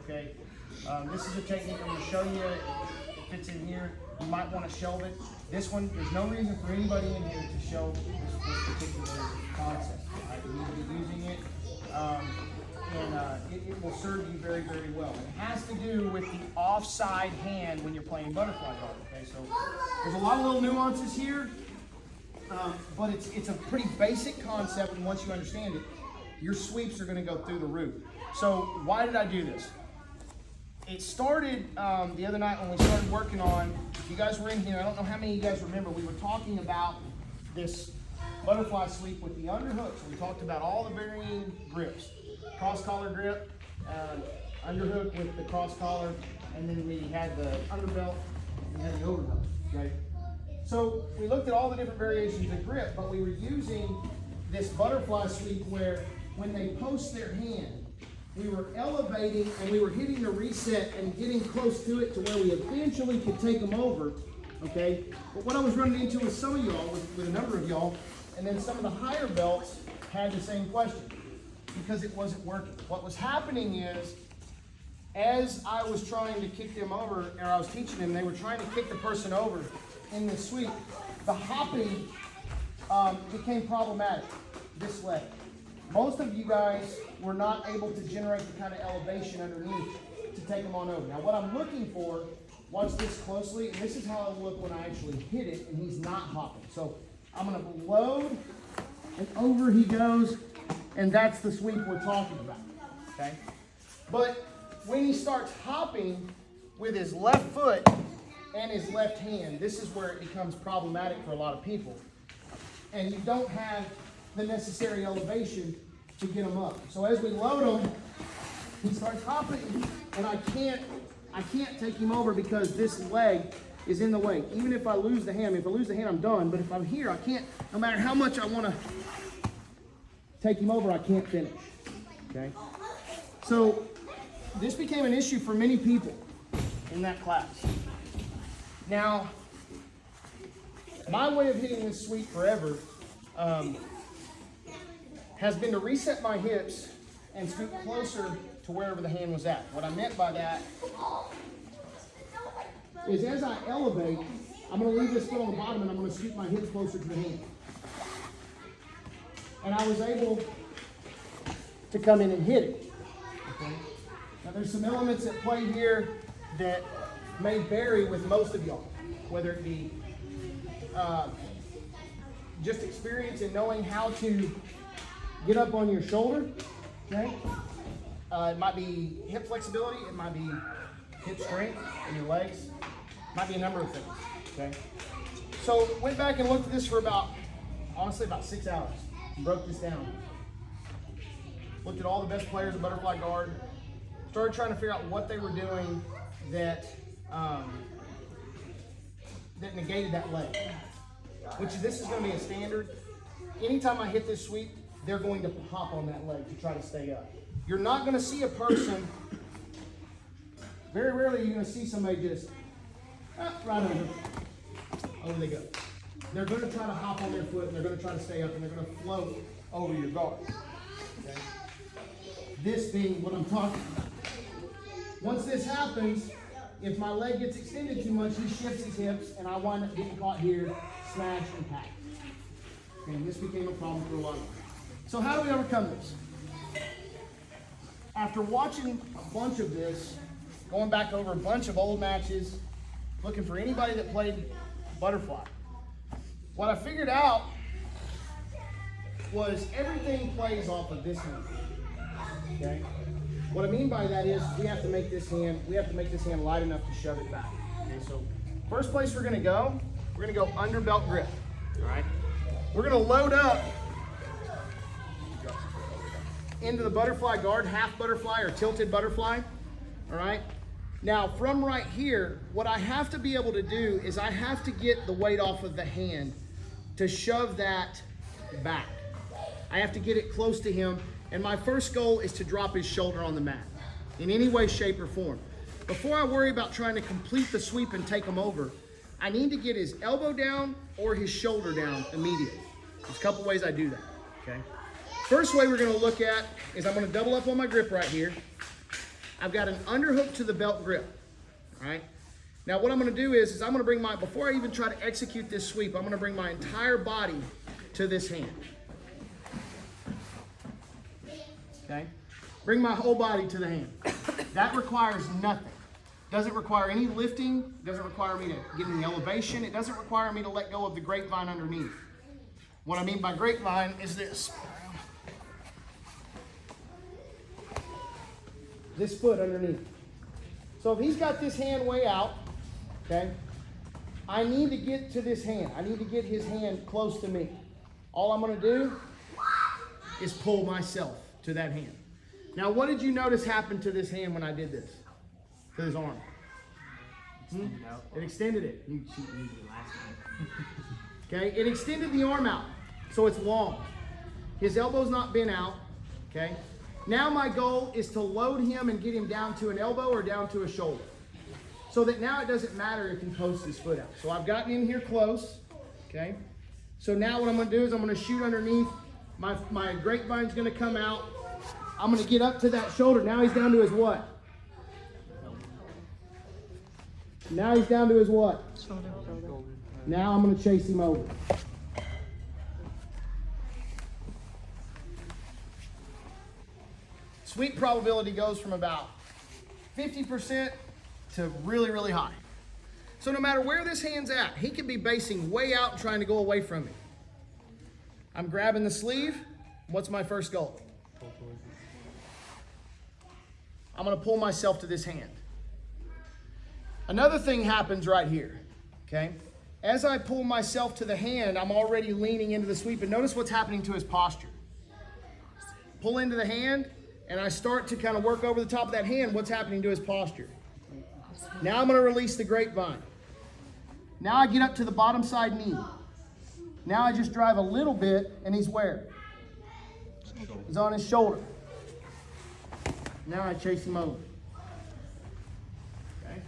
okay? This is a technique I'm gonna show you. It fits in here. You might wanna shelve it. This one, there's no reason for anybody in here to shelve this particular concept. Right? You need to be using it, and it will serve you very, very well. It has to do with the offside hand when you're playing butterfly guard, okay? So there's a lot of little nuances here, but it's a pretty basic concept, and once you understand it, your sweeps are gonna go through the roof. So why did I do this? It started the other night when we started working on, if you guys were in here, I don't know how many of you guys remember, we were talking about this butterfly sweep with the underhook. So we talked about all the varying grips. Cross collar grip, underhook with the cross collar, and then we had the underbelt and we had the overbelt, okay? So we looked at all the different variations of grip, but we were using this butterfly sweep where when they post their hand, we were elevating and we were hitting the reset and getting close to it to where we eventually could take them over, okay? But what I was running into with some of y'all, with a number of y'all, and then some of the higher belts had the same question because it wasn't working. What was happening is, as I was trying to kick them over, or I was teaching them, they were trying to kick the person over in this sweep, the hopping became problematic, this leg. Most of you guys were not able to generate the kind of elevation underneath to take them on over. Now what I'm looking for, watch this closely, and this is how it'll look when I actually hit it and he's not hopping. So I'm gonna load, and over he goes, and that's the sweep we're talking about, okay? But when he starts hopping with his left foot and his left hand, this is where it becomes problematic for a lot of people. And you don't have the necessary elevation to get him up. So as we load him, he starts hopping, and I can't take him over because this leg is in the way. Even if I lose the hand, if I lose the hand, I'm done. But if I'm here, I can't, no matter how much I want to take him over, I can't finish, okay? So this became an issue for many people in that class. Now, my way of hitting this sweep forever has been to reset my hips and scoot closer to wherever the hand was at. What I meant by that is as I elevate, I'm going to leave this foot on the bottom and I'm going to scoot my hips closer to the hand. And I was able to come in and hit it. Okay? Now there's some elements at play here that may vary with most of y'all, whether it be just experience in knowing how to get up on your shoulder, okay? It might be hip flexibility, it might be hip strength in your legs, it might be a number of things, okay? So went back and looked at this for honestly about 6 hours, and broke this down. Looked at all the best players of butterfly guard, started trying to figure out what they were doing that negated that leg. This is going to be a standard. Anytime I hit this sweep, they're going to hop on that leg to try to stay up. You're not going to see a person, very rarely you're going to see somebody just, right over they go. They're going to try to hop on their foot, and they're going to try to stay up, and they're going to float over your guard. Okay? This being what I'm talking about. Once this happens, if my leg gets extended too much, he shifts his hips, and I wind up getting caught here, smash, and pack. Okay, and this became a problem for a lot of them. So how do we overcome this? After watching a bunch of this, going back over a bunch of old matches, looking for anybody that played butterfly, what I figured out was everything plays off of this hand. Okay? What I mean by that is we have to make this hand light enough to shove it back. Okay, so first place we're gonna go under belt grip. All right? We're gonna load up into the butterfly guard, half butterfly or tilted butterfly. All right? Now from right here, what I have to be able to do is I have to get the weight off of the hand to shove that back. I have to get it close to him. And my first goal is to drop his shoulder on the mat in any way, shape, or form. Before I worry about trying to complete the sweep and take him over, I need to get his elbow down or his shoulder down immediately. There's a couple ways I do that, okay? First way we're gonna look at is I'm gonna double up on my grip right here. I've got an underhook to the belt grip, all right? Now what I'm gonna do is I'm gonna bring before I even try to execute this sweep, I'm gonna bring my entire body to this hand. Okay? Bring my whole body to the hand. That requires nothing. Doesn't require any lifting, doesn't require me to get any elevation, it doesn't require me to let go of the grapevine underneath. What I mean by grapevine is this. This foot underneath. So if he's got this hand way out, okay, I need to get to this hand. I need to get his hand close to me. All I'm going to do is pull myself to that hand. Now, what did you notice happened to this hand when I did this? To his arm? It extended it. You cheated me last time. Okay, it extended the arm out, so it's long. His elbow's not bent out, okay? Now my goal is to load him and get him down to an elbow or down to a shoulder. So that now it doesn't matter if he posts his foot out. So I've gotten in here close, okay? So now what I'm gonna do is I'm gonna shoot underneath. My grapevine's gonna come out. I'm gonna get up to that shoulder. Now he's down to his what? Now he's down to his what? Shoulder. Now I'm gonna chase him over. Sweep probability goes from about 50% to really, really high. So no matter where this hand's at, he could be basing way out and trying to go away from me. I'm grabbing the sleeve. What's my first goal? I'm going to pull myself to this hand. Another thing happens right here, okay? As I pull myself to the hand, I'm already leaning into the sweep. And notice what's happening to his posture. Pull into the hand, and I start to kind of work over the top of that hand. What's happening to his posture? Now I'm going to release the grapevine. Now I get up to the bottom side knee. Now I just drive a little bit, and he's where? He's on his shoulder. Now I chase him over. Okay.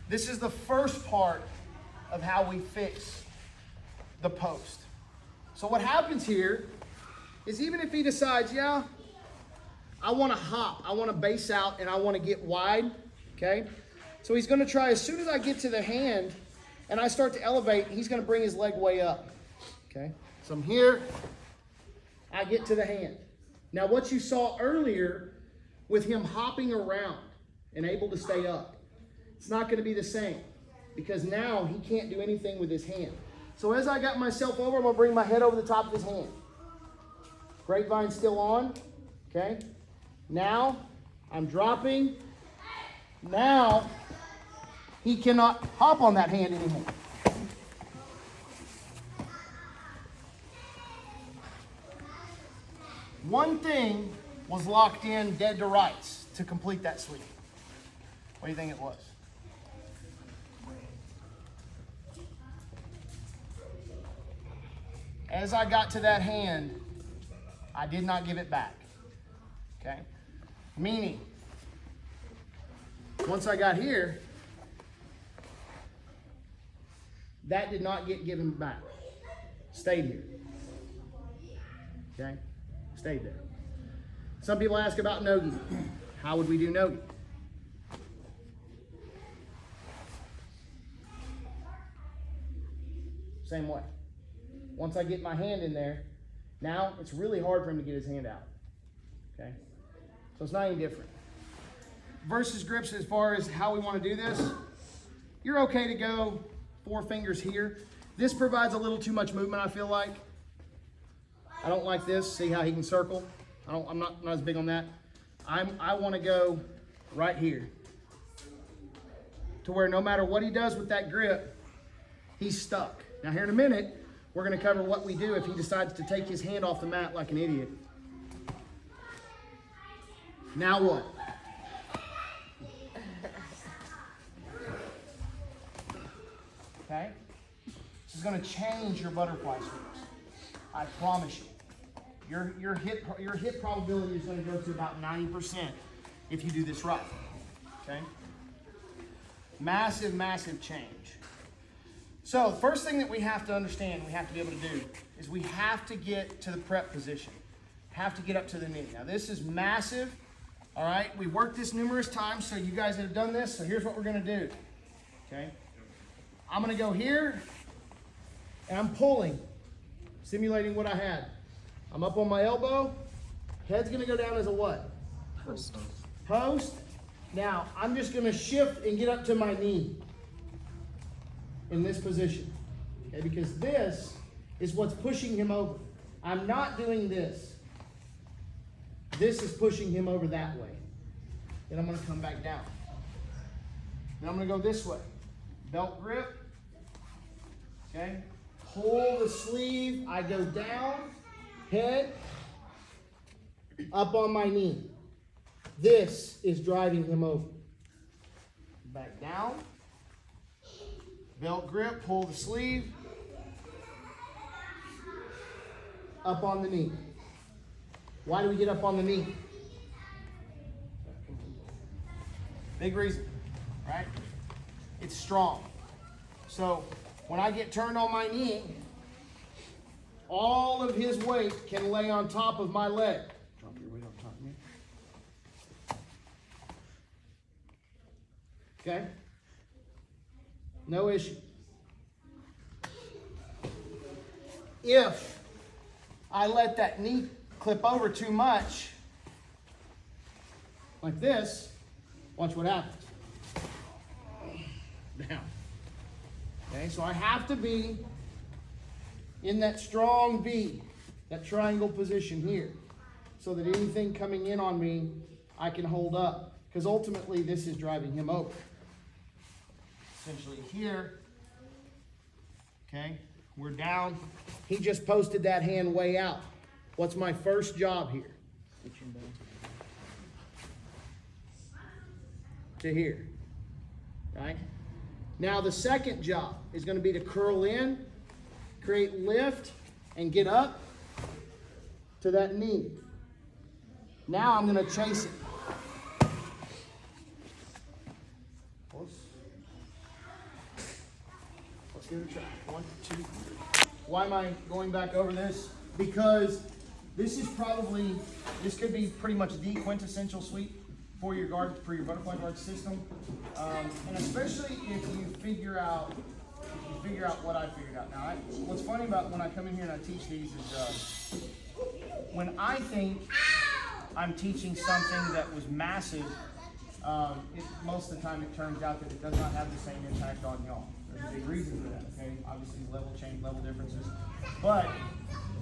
This is the first part of how we fix the post. So what happens here is even if he decides, yeah, I want to hop, I want to base out, and I want to get wide, okay? So he's going to try, as soon as I get to the hand and I start to elevate, he's going to bring his leg way up, okay? So I'm here, I get to the hand. Now what you saw earlier with him hopping around and able to stay up, it's not going to be the same because now he can't do anything with his hand. So as I got myself over, I'm going to bring my head over the top of his hand. Grapevine still on, okay? Now I'm dropping. Now he cannot hop on that hand anymore. One thing was locked in dead to rights to complete that sweep. What do you think it was? As I got to that hand, I did not give it back. Okay? Meaning, once I got here, that did not get given back. Stayed here. Okay? Stayed there. Some people ask about nogi. How would we do nogi? Same way. Once I get my hand in there, now it's really hard for him to get his hand out. Okay? So it's not any different. Versus grips, as far as how we want to do this, you're okay to go 4 fingers here. This provides a little too much movement, I feel like. I don't like this. See how he can circle? I'm not as big on that. I want to go right here to where no matter what he does with that grip, he's stuck. Now here in a minute, we're going to cover what we do if he decides to take his hand off the mat like an idiot. Now what? Okay? This is going to change your butterfly sweeps. I promise you. Your hit probability is going to go to about 90% if you do this right. Okay? Massive, massive change. So the first thing that we have to understand, we have to be able to do, is we have to get to the prep position. Have to get up to the knee. Now this is massive. All right, we worked this numerous times, so you guys have done this, so here's what we're gonna do, okay? I'm gonna go here, and I'm pulling, simulating what I had. I'm up on my elbow, head's gonna go down as a what? Post. Post. Now, I'm just gonna shift and get up to my knee in this position, okay? Because this is what's pushing him over. I'm not doing this. This is pushing him over that way. Then I'm gonna come back down. Then I'm gonna go this way. Belt grip, okay? Pull the sleeve, I go down, head, up on my knee. This is driving him over. Back down, belt grip, pull the sleeve, up on the knee. Why do we get up on the knee? Big reason, right? It's strong. So when I get turned on my knee, all of his weight can lay on top of my leg. Drop your weight on top of me. Okay? No issue. If I let that knee clip over too much, like this, watch what happens. Down. Okay, so I have to be in that strong V, that triangle position here, so that anything coming in on me, I can hold up. Because ultimately, this is driving him over. Essentially here, okay, we're down. He just posted that hand way out. What's my first job here? To here, right? Now the second job is going to be to curl in, create lift, and get up to that knee. Now I'm going to chase it. Let's give it a try. 1, 2. Why am I going back over this? Because this could be pretty much the quintessential sweep for your butterfly guard system, and especially if you figure out what I figured out. Now, what's funny about when I come in here and I teach these is when I think I'm teaching something that was massive, most of the time it turns out that it does not have the same impact on y'all. There's a big reason for that, okay? Obviously level change, level differences. But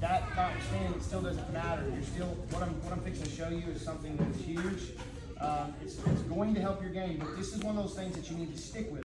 that notwithstanding, it still doesn't matter. You're still, what I'm fixing to show you is something that's huge. It's going to help your game, but this is one of those things that you need to stick with.